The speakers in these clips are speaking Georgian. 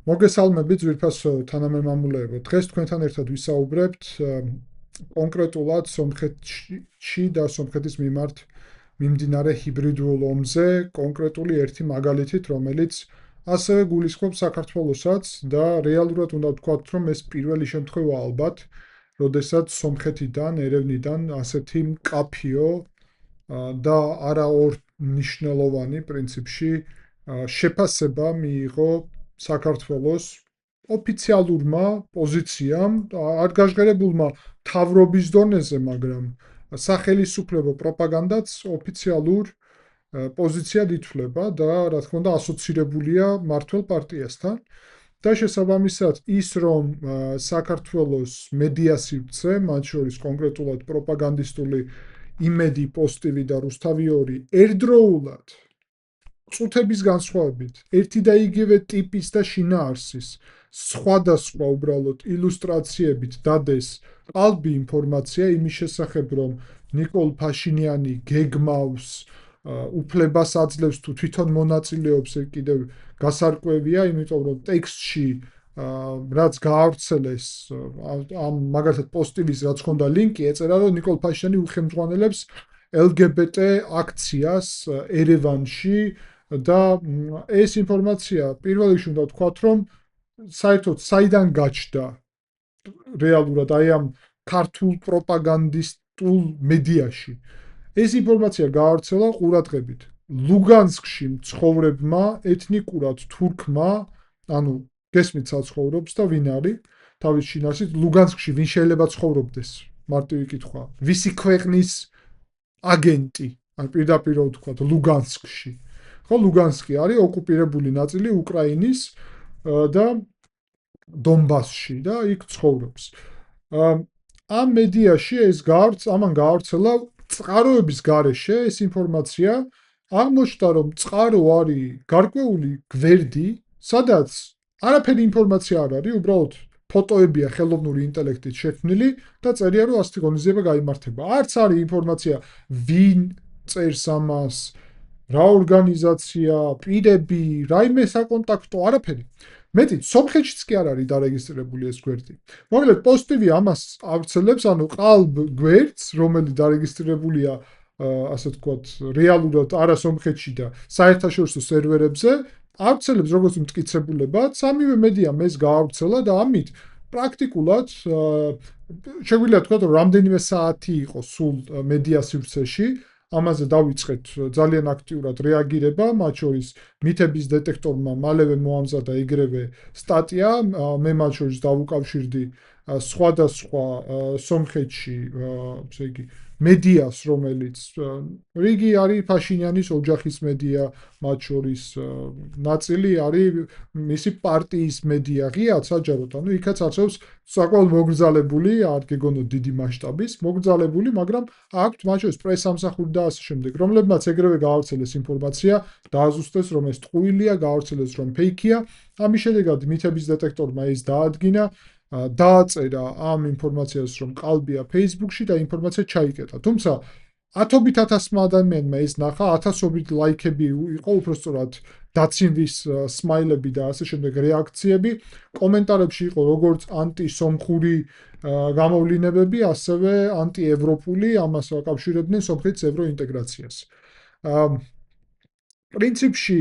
მოგესალმებით ძვირფასო თანამემამულეებო. დღეს თქვენთან ერთად ვისაუბრებთ კონკრეტულად სომხეთში და სომხეთის მიმართ მიმდინარე ჰიბრიდულ ომზე, კონკრეტული ერთი მაგალითით, რომელიც ასევე გულისხმობს საქართველოსაც და რეალურად უნდა ვთქვათ, რომ ეს პირველი შემთხვევა ალბათ, როდესაც სომხეთიდან, ერევნიდან ასეთი მკაფიო და არაორ მნიშვნელოვანი პრინციპში შეფასება მიიღო საქართველოს ოფიციალურმა პოზიციამ, არ გაჟღერებულმა თავრობის დონეზე, მაგრამ სახელისუფლებო პროპაგანდაც ოფიციალურ პოზიციად ითვლება და რა თქმა უნდა ასოცირებულია მმართველ პარტიასთან. და შესაბამისად ის რომ საქართველოს მედია სივრცე, მათ შორის კონკრეტულად პროპაგანდისტული იმედი, პოსტივი და რუსთავი-2 ერთდროულად წუთების განსხვავებით ერთი და იგივე ტიპის და შინაარსის სხვადასხვა უბრალოდ ილუსტრაციებით დადეს ყალბი ინფორმაცია იმის შესახებ, რომ ნიკოლ ფაშინიანი გეგმავს, უფლებას აძლევს თუ თვითონ მონაწილეობს, კიდევ გასარკვევია, იმიტომ რომ ტექსტში რაც გაავრცელეს ამ მაგალითად პოსტივის რაც ჰქონდა ლინკი, ეწერა რომ ნიკოლ ფაშინიანი უხელმძღვანელებს LGBT აქციას ერევანში და ეს ინფორმაცია პირველ რიგში უნდა ვთქვათ, რომ საერთოდ საიდან გაჩნდა რეალურად აი ამ ქართულ პროპაგანდისტულ მედიაში. ეს ინფორმაცია გაავრცელა ყურადღებით ლუგანსკში მცხოვრებმა ეთნიკურად თურქმა, ანუ გესმით საცხოვრობს და ვინ არის თავის შინაარსით ლუგანსკში ვინ შეიძლება ცხოვრობდეს, მარტივი კითხვა. ვისი ქვეყნის აგენტი, ან პირდაპირ ვთქვათ ლუგანსკში. ხო, ლუგანსკი არის ოკუპირებული ნაწილი უკრაინის და დონბასში და იქ ცხოვრობს. ამ მედიაში ამან გაავრცელა წყაროების გარეშე ეს ინფორმაცია, აღმოჩნდა რომ წყარო არის გარკვეული გვერდი, სადაც არაფერი ინფორმაცია არ არის, უბრალოდ ფოტოებია ხელოვნური ინტელექტით შექმნილი და წერია რომ ასეთი ღონისძიება გაიმართება. არც არის ინფორმაცია ვინ წერს ამას, რა ორგანიზაცია, პირები, რაიმე საკონტაქტო, არაფერი. მეტიც სომხეთშიც კი არ არის დარეგისტრირებული ეს გვერდი. მოკლედ პოსტივი ამას ავრცელებს, ანუ ყალბ გვერდს, რომელიც დარეგისტრირებულია ასე ვთქვათ, რეალურად არა სომხეთში და საერთაშორისო სერვერებზე, ავრცელებს როგორც მტკიცებულებად, სამივე მედიამ ეს გაავრცელა და ამით პრაქტიკულად შეგვიძლია ვთქვათ, რომ რამდენიმე საათი იყო სულ მედია სივრცეში, ამაზე დავიწყეთ ძალიან აქტიურად რეაგირება, მათ შორის მითების დეტექტორმა მალევე მოამზადა ეგრევე სტატია, მე მათ შორის დავუკავშირდი სხვადასხვა სომხეთში, ესე იგი, მედიას, რომელიც რიგი არის ფაშინიანის ოჯახის მედია, მათ შორის ნაწილი არის მისი პარტიის მედია, ღიად საჯაროდ, ანუ იქაც არსებობს საკმაოდ მოგრძალებული, არ გეგონოთ დიდი მასშტაბის, მოგრძალებული, მაგრამ აქვთ მათ შორის პრესამსახური და ასე შემდეგ, რომლებმაც ეგრევე გაავრცელეს ინფორმაცია, დააზუსტეს, რომ ეს ტყუილია, გაავრცელეს, რომ ფეიქია. ამის შედეგად მითების დეტექტორმა ეს დაადგინა, დააწერა ამ ინფორმაციას, რომ ყალბია Facebook-ში და ინფორმაცია ჩაიკეტა. თუმცა ათობით ათასმა ადამიანმა ეს ნახა, ათასობით ლაიქები იყო, უბრალოდ დაცინვის სმაილები და ასე შემდეგ რეაქციები. კომენტარებში იყო როგორც ანტისომხური გამოვლინებები, ასევე ანტიევროპული, ამას აკავშირებდნენ სომხეთის ევროინტეგრაციას. პრინციპში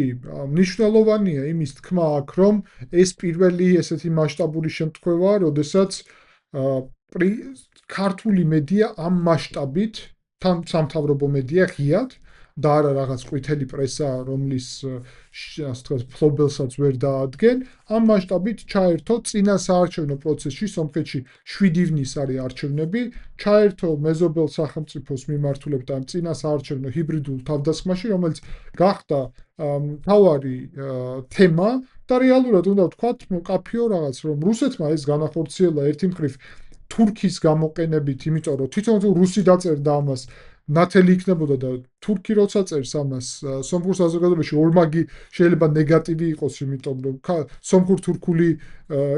მნიშვნელოვანია იმის თქმა აქ, რომ ეს პირველი ესეთი მასშტაბური შემთხვევაა, როდესაც ქართული მედია ამ მასშტაბით, სამთავრობო მედია ღიად და არა რაღაც ყვითელი პრესა, რომლის ასე ვთქვათ, ფლობელსაც ვერ დაადგენ, ამ მასშტაბით ჩაერთო წინა საარჩევნო პროცესში, სომხეთში 7 ივნისს არის არჩევნები, ჩაერთო მეზობელ სახელმწიფოს მიმართულებთან წინა საარჩევნო ჰიბრიდულ თავდასხმაში, რომელიც გახდა მთავარი თემა და რეალურად უნდა ვთქვათ, მკაფიო რაღაც, რომ რუსეთმა ეს განახორციელა ერთი მხრივ თურქის გამოყენებით, იმიტომ რომ თვითონ რუსი დაწერდა ამას, ნათელი იქნებოდა და თურქი როცა წერს ამას სომხურ საზოგადოებაში ორმაგი შეიძლება ნეგატივი იყოს, იმიტომ რომ სომხურ-თურქული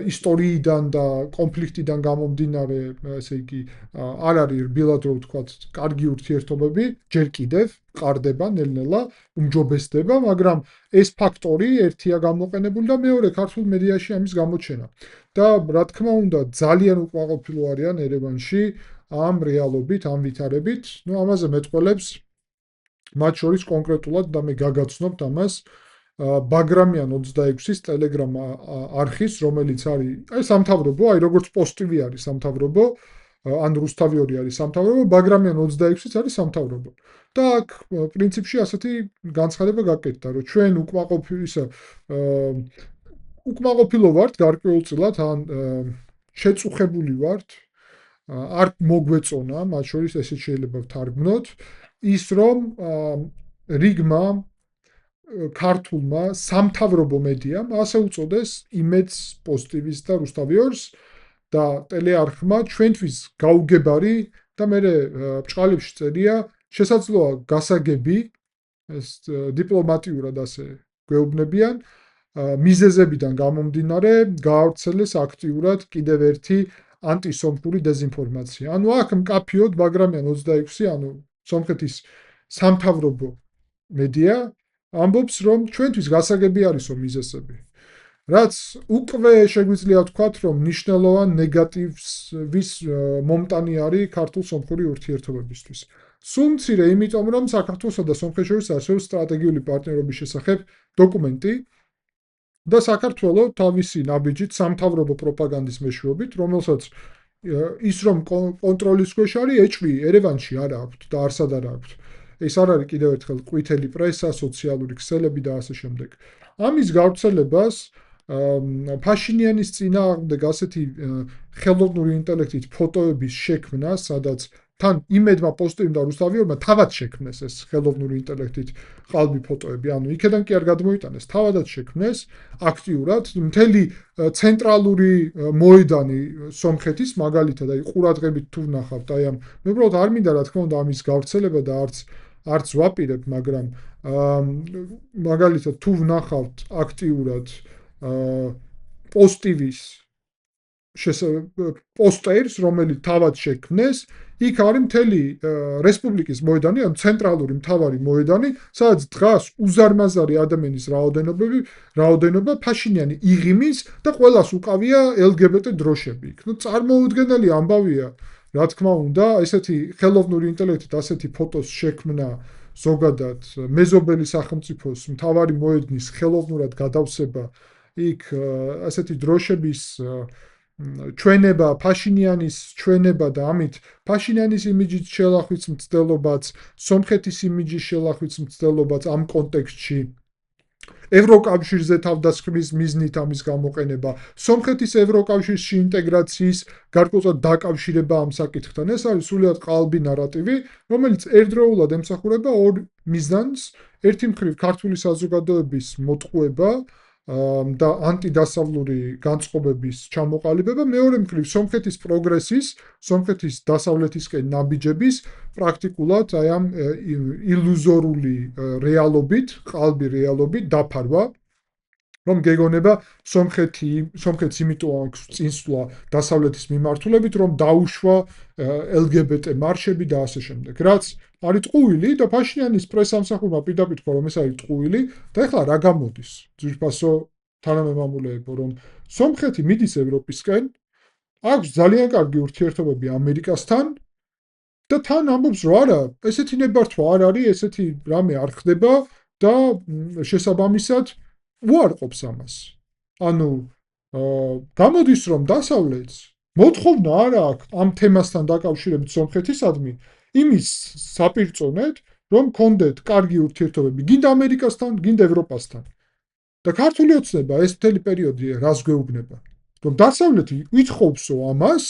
ისტორიიდან და კონფლიქტიდან გამომდინარე, ესე იგი, არ არის რბილად რო ვთქვათ, კარგი ურთიერთობები, ჯერ კიდევ ყარდება ნელ-ნელა, უმჯობესდება, მაგრამ ეს ფაქტორი ერთია გამოყენებული და მეორე ქართულ მედიაში ამის გამოჩენა. და რა თქმა უნდა, ძალიან უკმაყოფილო არიან ერევანში ამ რეალობით, ამ ვითარებით. ნუ ამაზე მეტყველებს მათ შორის კონკრეტულად და მე გაგაცნობთ ამას ბაგრამიან 26-ის Telegram არხის, რომელიც არის სამთავრობო, როგორც პოსტივი არის სამთავრობო, ან რუსთავი არის სამთავრობო, ბაგრამიან 26-იც არის სამთავრობო. და აქ პრინციპში ასეთი განცხადება გაკეთდა, რომ ჩვენ უკმაყოფილო ვართ გარკვეულწილად, ან შეწუხებული ვართ, არ მოგვეწონა, მათ შორის ესეც შეიძლება ვთარგმნოთ, ის რომ რიგმა ქართულმა სამთავრობო მედიამ, ასე უწოდეს იმედს, პოსტივის და რუსთავიორს და ტელეარხმა ჩვენთვის გაუგებარი და მე ბჭყალებში წერია, შესაძლოა გასაგები, ეს დიპლომატიურად ასე გვეუბნებიან, მიზეზებიდან გამომდინარე გაავრცელეს აქტიურად კიდევ ერთი ანტისომხური დეზინფორმაცია. ანუ აქ მკაფიოდ ბაგრამიან 26, ანუ სომხეთის სამთავრობო მედია ამბობს, რომ ჩვენთვის გასაგები არისო მიზეზები. რაც უკვე შეგვიძლია ვთქვათ, რომ მნიშვნელოვან ნეგატივის მომტანი არის ქართულ-სომხური ურთიერთობებისთვის. სულ მცირე, იმიტომ რომ საქართველოსა და სომხეთს შორის არსებობს სტრატეგიული პარტნიორობის შესახებ დოკუმენტი და საქართველოს თავისი ნაბიჯით სამთავრობო პროპაგანდის მეშვეობით, რომელსაც ის რომ კონტროლის ქვეშ არის, ეჭვი ერევანში არ აქვს და არსად არ აქვს. ეს არ არის კიდევ ერთხელ ყვითელი პრესა, სოციალური ქსელები და ასე შემდეგ. ამის გავრცელებას ფაშინიანის წინააღმდეგ ასეთი ხელოვნური ინტელექტით ფოტოების შექმნა, სადაც თან იმედმა პოსტივიმ და რუსთავიორმა თავად შექმნეს ეს ხელოვნური ინტელექტით ყალბი ფოტოები, ანუ იქიდან კი არ გადმოიტანეს, თავადაც შექმნეს აქტიურად მთელი ცენტრალური მოედანი სომხეთის, მაგალითად, აი ყურადღებით თუ ვნახავთ, აი ამ მე უბრალოდ არ მინდა რა თქმა უნდა ამის გავრცელება და არც ვაპირებ, მაგრამ მაგალითად თუ ვნახავთ აქტიურად პოსტივის პოსტერს, რომელიც თავად შექმნეს, იქ არის მთელი რესპუბლიკის მოედანი, ანუ ცენტრალური მთავარი მოედანი, სადაც დგას უზარმაზარი ადამიანის რაოდენობა, ფაშინიანი იღიმის და ყველას უკავია LGBT დროშები. ნუ წარმოუდგენელი ამბავია, რა თქმა უნდა, ესეთი ხელოვნური ინტელექტით ასეთი ფოტოს შექმნა ზოგადად მეზობელი სახელმწიფოს მთავარი მოედნის ხელოვნურად გადავსება იქ ასეთი დროშების ჩვენება, ფაშინიანის ჩვენება და ამით ფაშინიანის იმიჯის შელახვის მცდელობაც, სომხეთის იმიჯის შელახვის მცდელობაც ამ კონტექსტში ევროკავშირზე თავდასხმის მიზნით ამის გამოყენება, სომხეთის ევროკავშირში ინტეგრაციის გარკვეულწილად დაკავშირება ამ საკითხთან. ეს არის სრულიად ყალბი ნარატივი, რომელიც ერთდროულად ემსახურება ორ მიზანს, ერთი მხრივ ქართული საზოგადოების მოტყუება და ანტიდასავლური განწყობების ჩამოყალიბება, მეორე მხრივ სომხეთის პროგრესის, სომხეთის დასავლეთისკენ ნაბიჯების პრაქტიკულად აი ამ ილუზორული რეალობით, ყალბი რეალობით დაფარვა, რომ გეგონება სომხეთს იმიტომ აქვს წინსვლა დასავლეთის მიმართულებით, რომ დაუშვა LGBT მარშები და ასე შემდეგ. რაც არის ტყუილი და ფაშინიანის პრესამსახურმა პირდაპირ თქვა, რომ ეს არის ტყუილი და ეხლა რა გამოდის? ძვირფასო თანამემამულეებო, რომ სომხეთი მიდის ევროპისკენ, აქვს ძალიან კარგი ურთიერთობები ამერიკასთან და თან ამბობს, რომ არა, ესეთი ნებართვა არ არის, ესეთი რამე არ ხდება და შესაბამისად უარყოფს ამას. ანუ გამოდის, რომ დასავლეთს მოთხოვნა არ აქვს ამ თემასთან დაკავშირებით სომხეთისადმი იმის საპირწონედ, რომ კონდეთ კარგი ურთიერთობები გინდა ამერიკასთან, გინდა ევროპასთან. და ქართული ოცნება ეს მთელი პერიოდი რას გვეუბნება? რომ დასავლეთი ვითხოვსო ამას,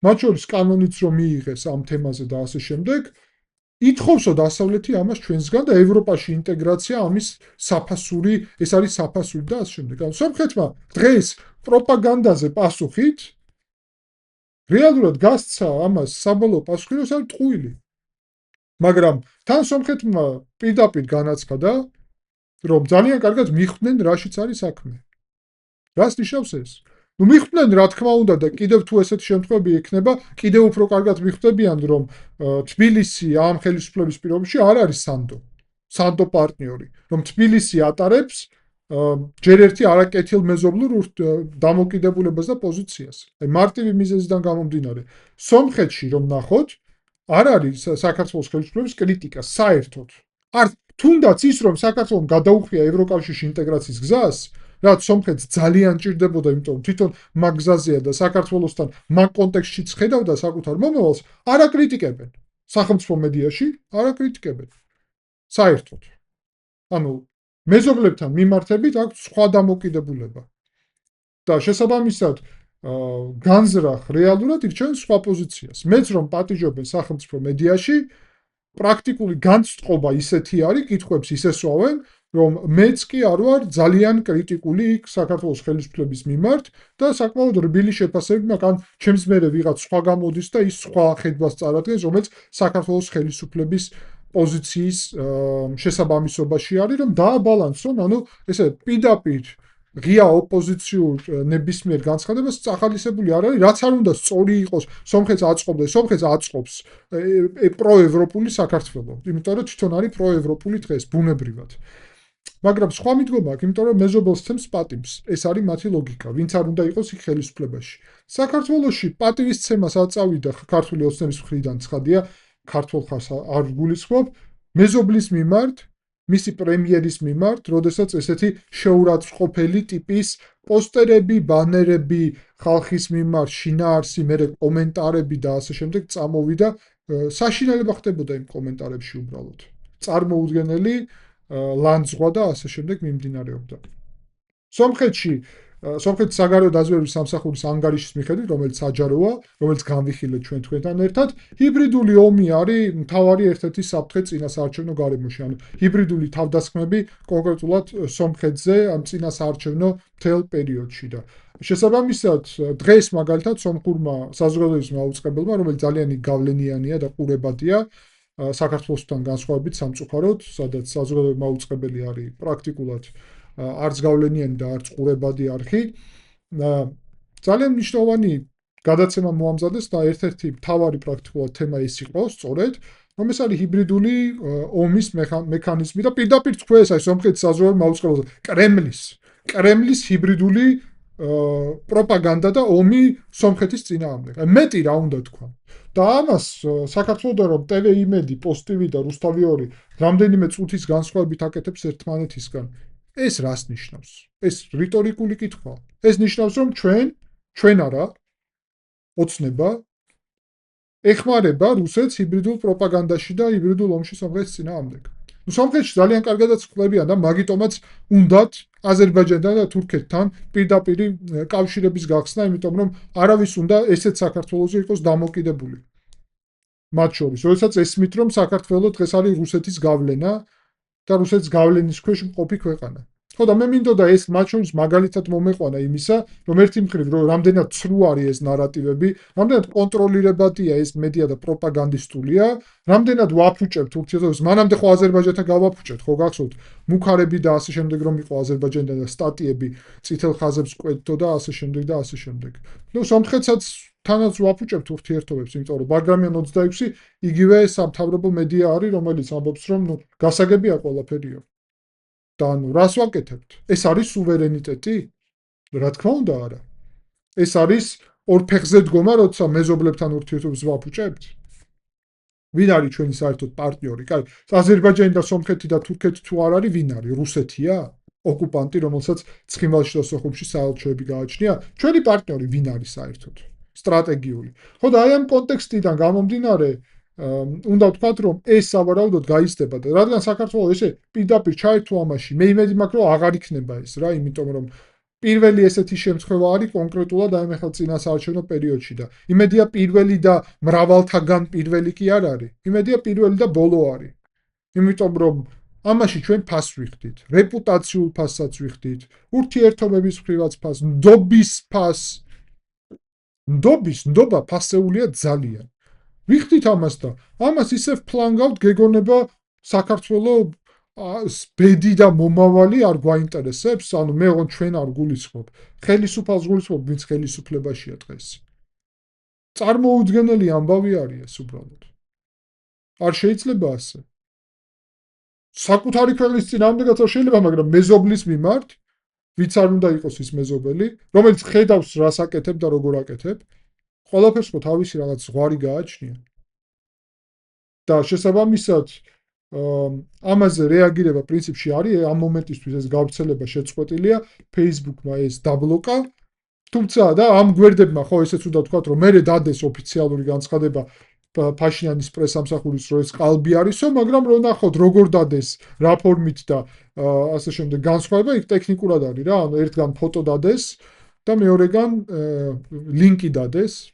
მათ შორის კანონიც რომ მიიღეს ამ თემაზე და ასე შემდეგ, ითხოვსო დასავლეთი ამას ჩვენსგან და ევროპაში ინტეგრაცია ამის საფასური, ეს არის საფასური და ასე შემდეგ. ანუ სომხეთმა დღეს პროპაგანდაზე პასუხით რეალურად გასცა ამას საბოლოო პასუხი, რომ ეს არის ტყუილი. მაგრამ თან სომხეთმა პირდაპირ განაცხადა, რომ ძალიან კარგად მიხვდნენ რაშიც არის საქმე. რას ნიშნავს ეს? ნუ მიხვდნენ რა თქმა უნდა და კიდევ თუ ესეთი შემთხვევები ექნება, კიდევ უფრო კარგად მიხვდებიან, რომ თბილისი ამ ხელისუფლების პირობებში არ არის სანდო პარტნიორი, რომ თბილისი ატარებს ჯერ ერთი არაკეთილმეზობლურ დამოკიდებულებას და პოზიციას. აი მარტივი მიზეზიდან გამომდინარე, სომხეთში რომ ნახოთ, არ არის საქართველოს ხელისუფლების კრიტიკა საერთოდ. არ თუნდაც ის რომ საქართველოს გადაუხვია ევროკავშირში ინტეგრაციის გზას, რაც სომხეთს ძალიან ჭირდებოდა, იმიტომ რომ თვითონ მაგ გზაზეა და საქართველოსთან მაგ კონტექსტშიც ხედავდა საკუთარ მომავალს, არ აკრიტიკებენ. სახელმწიფო მედიაში არ აკრიტიკებენ. საერთოდ. ანუ მეზობლებთან მიმართებით აქვს სხვა დამოკიდებულება. და შესაბამისად განზრახ რეალურად ირჩევენ სხვა პოზიციას. მეც რომ პატიჟობენ სახელმწიფო მედიაში, პრაქტიკული განწყობა ისეთი არის, კითხვებს ისე სვავენ, რომ მეც კი არ ვარ ძალიან კრიტიკული საქართველოს ხელისუფლების მიმართ და საკმაოდ რბილი შეფასებები მაქვს, ან ჩემს მერე ვიღაც სხვა გამოდის და ის სხვა ხედვას წარადგენს, რომელიც საქართველოს ხელისუფლების პოზიციის შესაბამისობაში არის, რომ დააბალანსონ, ანუ ესე პირდაპირ ღია ოპოზიციურ ნებისმიერ განცხადებას წახალისებული არ არის, რაც არ უნდა სწორი იყოს, სომხეთს აწყობდეს, სომხეთს აწყობს პროევროპული საქართველო, იმიტომ რომ თვითონ არის პროევროპული დღეს ბუნებრივად. მაგრამ სხვა მიდგომა აქვს, იმიტომ რომ მეზობელს ცემს პატივს. ეს არის მათი ლოგიკა, ვინც არ უნდა იყოს იქ ხელისუფლებაში. საქართველოში პატივისცემას აწავიდა ქართული ოცნების მხრიდან ცხადია, ქართულ ხარს არ გულისხმობ, მეზობლის მიმართ, მისი პრემიერის მიმართ, როდესაც ესეთი შეურაცხყოფელი ტიპის პოსტერები, ბანერები ხალხის მიმართ, შინაარსი, მერე კომენტარები და ასე შემდეგ წამოვიდა, საშინელება ხდებოდა იმ კომენტარებში უბრალოდ. წარმოუდგენელი ლანძღვა და ასე შემდეგ მიმდინარეობდა. სომხეთში სომხეთის საგარეო დაზვერვის სამსახურის ანგარიშის მიხედვით, რომელიც საჯაროა, რომელიც განვიხილეთ ჩვენ თქვენთან ერთად, ჰიბრიდული ომი არის მთავარი ერთ-ერთი საფრთხე წინასაარჩევნო გარემოში. ანუ ჰიბრიდული თავდასხმები კონკრეტულად სომხეთზე ამ წინასაარჩევნო მთელ პერიოდში და შესაბამისად დღეს მაგალითად სომხურმა საზოგადოების მაუწყებელმა, რომელიც ძალიან გავლენიანია და ყურებადია საქართველოსთან განსხვავებით სამწუხაროდ, სადაც საზოგადოების მაუწყებელი არის პრაქტიკულად არც გავლენიანი და არც ყურებადი არხი. ძალიან მნიშვნელოვანი გადაცემა მოამზადეს და ერთ-ერთი მთავარი პრაქტიკულად თემა ის იყო, სწორედ, რომ ეს არის ჰიბრიდული ომის მექანიზმი და პირდაპირ თქვა ეს არის სომხეთის საზოგადოების მაუწყებელზე კრემლის ჰიბრიდული პროპაგანდა და ომი სომხეთის წინააღმდეგ. მეტი რა უნდა თქვა. და ამას საქართველოსთან რომ TV იმედი, პოსტივი და რუსთავი 2 რამდენიმე წუთის განსხვავებით აკეთებს ერთმანეთისგან. ეს რას ნიშნავს? ეს რიტორიკული კითხვაა. ეს ნიშნავს, რომ ჩვენ არა ოცნება ეხმარება რუსეთს ჰიბრიდულ პროპაგანდაში და ჰიბრიდულ ომში სომხეთის წინააღმდეგ. ნუ სომხეთში ძალიან კარგადაც ხვდებიან და მაგიტომაც უნდათ აზერბაიჯანთან და თურქეთთან პირდაპირ კავშირების გახსნა, იმიტომ რომ არავის უნდა ესეც საქართველოზე იყოს დამოკიდებული. მათ შორის, როდესაც ესმით, რომ საქართველო დღეს არის რუსეთის გავლენა და რუსეთის გავლენის ქვეშ მყოფი ქვეყანა. ხო და მე მინდოდა ეს მათ შორის მაგალითად მომეყვანა იმისა, რომ ერთი მხრივ რომ რამდენად ცრუ არის ეს ნარატივები, რამდენად კონტროლირებადია ეს მედია და პროპაგანდისტულია, რამდენად ვაფუჭებთ ურთიერთობას, მანამდე ხო აზერბაიჯანთან გავაფუჭებთ, ხო გახსოვთ, მუქარები და ასე შემდეგ რომ იყო აზერბაიჯანთან და სტატიები წითელ ხაზებს კვეთთო და ასე შემდეგ და ასე შემდეგ. ნუ სომხეთსაც თანაც ვაფუჭებთ ურთიერთობებს, იმიტომ რომ ბაგრამიან 26 იგივე სამთავრობო მედია არის, რომელიც ამბობს, რომ ნუ გასაგებია ყველაფერიო. და ანუ რას ვაკეთებთ? ეს არის სუვერენიტეტი? რა თქმა უნდა არა. ეს არის ორ ფეხზე დგომა, როცა მეზობლებთან ურთიერთობებს ვაფუჭებთ. ვინ არის ჩვენი საერთოდ პარტნიორი? კაი, აზერბაიჯანი და სომხეთი და თურქეთი თუ არ არის, ვინ არის? რუსეთია? ოკუპანტი, რომელსაც ცხინვალში და სოხუმში საელჩოები გააჩნია? ჩვენი პარტნიორი ვინ არის საერთოდ? სტრატეგიული. ხო და აი ამ კონტექსტიდან გამომდინარე უნდა ვთქვათ, რომ ეს სავარაუდოდ გაიზრდება და რადგან საქართველოს ესე პირდაპირ ჩაერთო ამაში, მე იმედი მაქვს, რომ აღარ იქნება ეს რა, იმიტომ რომ პირველი ესეთი შემთხვევა არის კონკრეტულად აი ახლა წინასაარჩევნო პერიოდში და იმედია პირველი და მრავალთაგან პირველი კი არ არის. იმედია პირველი და ბოლო არის. იმიტომ რომ ამაში ჩვენ ფასს ვიხდით, რეპუტაციულ ფასსაც ვიხდით, ურთიერთობების მხრივაც ფასს, ნდობის ფასს. ნდობა ფასეულია ძალიან. ვიხდით ამას და ამას ისევ ფლანგავთ, გეგონება საქართველოს ბედი და მომავალი არ გვაინტერესებს, ანუ მე ოღონდ ჩვენ არ გულისხმობ. ხელისუფალს გულისხმობ, ვინც ხელისუფლებაშია დღეს. წარმოუდგენელი ამბავი არის ეს უბრალოდ. არ შეიძლება ასე. საკუთარი ქვეყნის წინააღმდეგაც არ შეიძლება, მაგრამ მეზობლის მიმართ, ვინც არ უნდა იყოს ის მეზობელი, რომელიც ხედავს რას აკეთებ და როგორ აკეთებ, ყველაფერს ხო თავისი რაღაც ზღვარი გააჩნია. და შესაბამისად ამაზე რეაგირება პრინციპში არის ამ მომენტისთვის ეს გავრცელება შეწყვეტილია, Facebook-მა ეს დაბლოკა. თუმცა და ამ გვერდებმა ხო ესეც უნდა ვთქვათ, რომ მე დადეს ოფიციალური განცხადება ფაშინიანის პრესამსახურის რო ეს ყალბი არისო, მაგრამ რო ნახოთ როგორ დადეს რა ფორმით და ასე შემდეგ განსხვავება იქ ტექნიკურად არის რა, ანუ ერთგან ფოტო დადეს და მეორეგან ლინკი დადეს.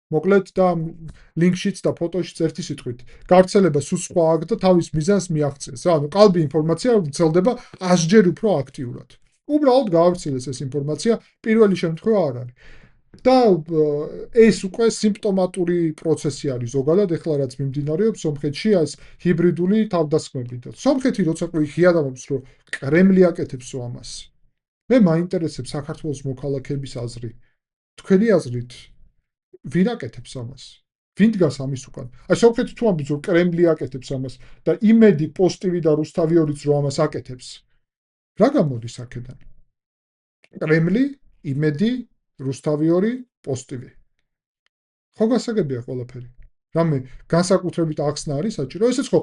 მოკლედ და ლინკშიც და ფოტოშიც ერთი სიტყვით გავრცელება სულ სხვა აქ და თავის მიზანს მიაღწიეს რა, ანუ ყალბი ინფორმაცია ვრცელდება 100-ჯერ უფრო აქტიურად. უბრალოდ გავრცელეს ეს ინფორმაცია, პირველი შემთხვევა არ არის. და ეს უკვე სიმპტომატური პროცესი არის ზოგადად, ეხლა რაც მიმდინარეობს სომხეთში ეს ჰიბრიდული თავდასხმებით. სომხეთი როცა იხიადამობს, რომ კრემლი აკეთებს ამას. მე მაინტერესებს საქართველოს მოქალაქეების აზრი. თქვენი აზრით ვინ აკეთებს ამას? ვინ დგას ამის უკან? აი სომხეთი თუ ამბობს, რომ კრემლი აკეთებს ამას და იმედი პოსტივი და რუსთავიორიც რომ ამას აკეთებს. რა გამოდის აქედან? კრემლი, იმედი, რუსთავიორი, პოსტივი. ხო გასაგებია ყველაფერი. რამე განსაკუთრებით ახსნა არის საჭირო. ესეც ხო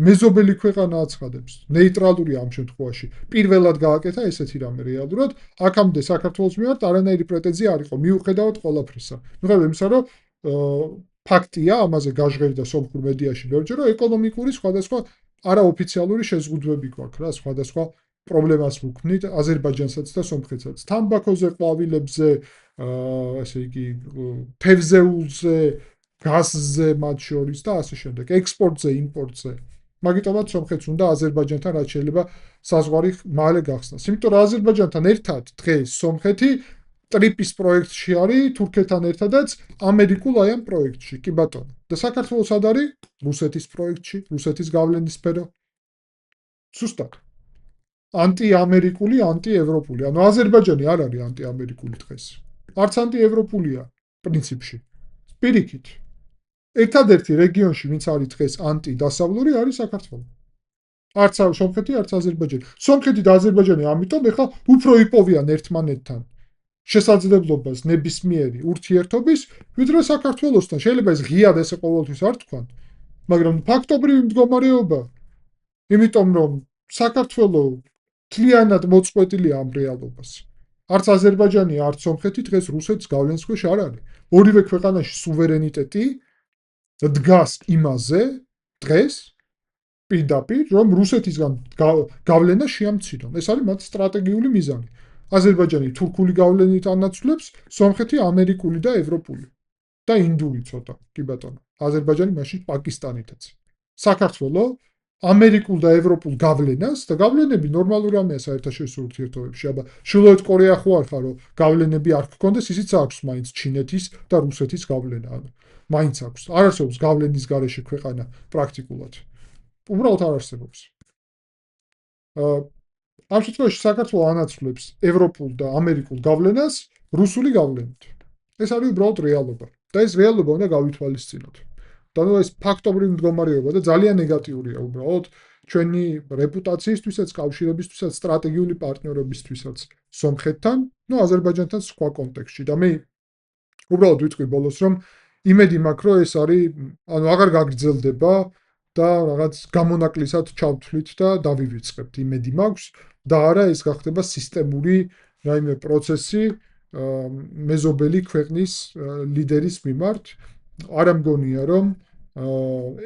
მეზობელი ქვეყანა აცხადებს. ნეიტრალურია ამ შემთხვევაში. პირველად გააკეთა ესეთი რამე რეალურად, აქამდე საქართველოს მიმართ არანაირი პრეტენზია არ იყო, მიუხედავად ყველაფრისა. მიუხედავად იმისა, რომ ფაქტია, ამაზე გაჟღერდა სომხურ მედიაში ბევრჯერ, რომ ეკონომიკური სხვადასხვა არაოფიციალური შეზღუდვები გვაქვს რა, სხვადასხვა პრობლემას ვუქმნით აზერბაიჯანსაც და სომხეთსაც. თამბაქოზე, ყვავილებზე, ესე იგი, თევზეულზე, გაზზე მათ შორის და ასე შემდეგ, ექსპორტზე, იმპორტზე. მაგიტომაც სომხეთს უნდა აზერბაიჯანთან რაც შეიძლება საზღვარი მალე გახსნას. იმიტომ რომ აზერბაიჯანთან ერთად დღეს სომხეთი ტრიპის პროექტში არის, თურქეთთან ერთადაც ამერიკულ აი ამ პროექტში, კი ბატონო. და საქართველოს სად არის? რუსეთის პროექტში, რუსეთის გავლენის სფერო. ზუსტად. ანტიამერიკული, ანტიევროპული. ანუ აზერბაიჯანი არ არის ანტიამერიკული დღეს. არც ანტიევროპულია პრინციპში. პირიქით. ერთადერთი რეგიონში, ვინც არის დღეს ანტიდასავლური, არის საქართველო. არც სომხეთი, არც აზერბაიჯანი. სომხეთი და აზერბაიჯანი ამიტომ ეხლა უფრო იპოვიან ერთმანეთთან შესაძლებლობას ნებისმიერი ურთიერთობის, ვიდრე საქართველოსთან. შეიძლება ეს ღიად ესე ყოველთვის არ თქვან, მაგრამ ფაქტობრივი მდგომარეობა, იმიტომ რომ საქართველო მთლიანად მოწყვეტილია ამ რეალობას. არც აზერბაიჯანი, არც სომხეთი დღეს რუსეთის გავლენის ქვეშ არ არის. ორივე ქვეყანაში სუვერენიტეტი დგას იმაზე დღეს პირდაპირ, რომ რუსეთისგან გავლენა შეამცირონ. ეს არის მათ სტრატეგიული მიზანი. აზერბაიჯანი თურქული გავლენით ანაცვლებს, სომხეთი ამერიკული და ევროპული. და ინდური ცოტა, კი ბატონო. აზერბაიჯანი მაშინ პაკისტანითაც. საქართველო ამერიკულ და ევროპულ გავლენას და გავლენები ნორმალური რამეა საერთაშორისო ურთიერთობებში. აბა, ჩრდილოეთ კორეა ხო არ ხარო გავლენები არ გქონდეს, ისიც აქვს მაინც ჩინეთის და რუსეთის გავლენა. მაინც აქვს. არ არსებობს გავლენის გარეშე ქვეყანა პრაქტიკულად. უბრალოდ არ არსებობს. ამ შემთხვევაში საქართველო ანაცვლებს ევროპულ და ამერიკულ გავლენას რუსული გავლენით. ეს არის უბრალოდ რეალობა. და ეს რეალობა უნდა გავითვალისწინოთ. და ნუ ეს ფაქტობრივი მდგომარეობა და ძალიან ნეგატიურია უბრალოდ ჩვენი რეპუტაციისთვისაც, კავშირებისთვისაც, სტრატეგიული პარტნიორობისთვისაც სომხეთთან, ნუ აზერბაიჯანთან სხვა კონტექსტში. და მე უბრალოდ ვიტყვი ბოლოს, რომ იმედი მაქვს, რომ ეს არის, ანუ აღარ გაგრძელდება და რაღაც გამონაკლისად ჩავთვლით და დავივიწყებთ. იმედი მაქვს და არა ეს გახდება სისტემური რაიმე პროცესი მეზობელი ქვეყნის ლიდერის მიმართ. არ ამგონია, რომ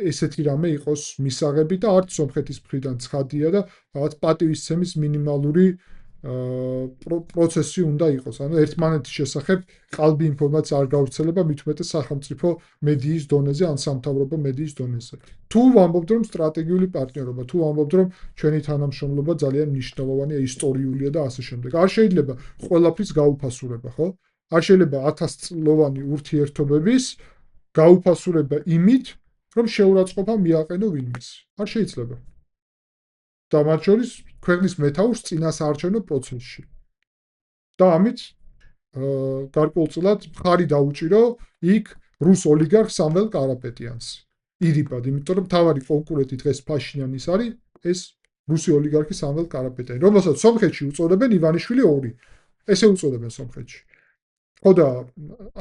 ესეთი რამე იყოს მისაღები და არც სომხეთის მხრიდან ცხადია და რაღაც პატივისცემის მინიმალური პროცესი უნდა იყოს. ანუ ერთმანეთის შესახებ ყალბი ინფორმაცია არ გავრცელება, მით უმეტეს სახელმწიფო მედიის დონეზე ან სამთავრობო მედიის დონეზე. თუ ვამბობთ, რომ სტრატეგიული პარტნიორობა, თუ ვამბობთ, რომ ჩვენი თანამშრომლობა ძალიან მნიშვნელოვანია, ისტორიულია და ასე შემდეგ. არ შეიძლება ყველაფრის გაუფასურება, ხო? არ შეიძლება 1000 წლოვანი ურთიერთობების გაუფასურება იმით, რომ შეურაცხყოფა მიაყენო ვინმეს. არ შეიძლება. და მათ შორის ქვეყნის მეთაურს წინასაარჩევნო პროცესში. და ამით გარკვეულწილად მხარი დაუჭირო იქ რუს ოლიგარქ სამվել კარაპეტიანს. ირიბად, იმიტომ რომ თავარი კონკურენტი დღეს ფაშინიანის არის ეს რუსი ოლიგარქი სამվել კარაპეტიანი, რომელსაც სომხეთში უწოდებენ ივანიშვილი 2. ესე უწოდებენ სომხეთში. ხო და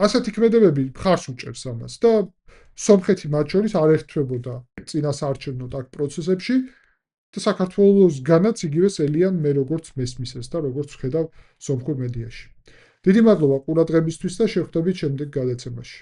ასეთი ქმედებები მხარს უჭერს ამას და სომხეთი მათ შორის არ ერთვებოდა წინასაარჩევნო აქ პროცესებში და საქართველოსგანაც იგივეს ელიან მე როგორც მესმისეს და როგორც ვხედავ სომხურ მედიაში. დიდი მადლობა ყურადღებისთვის და შევხვდებით შემდეგ გადაცემაში.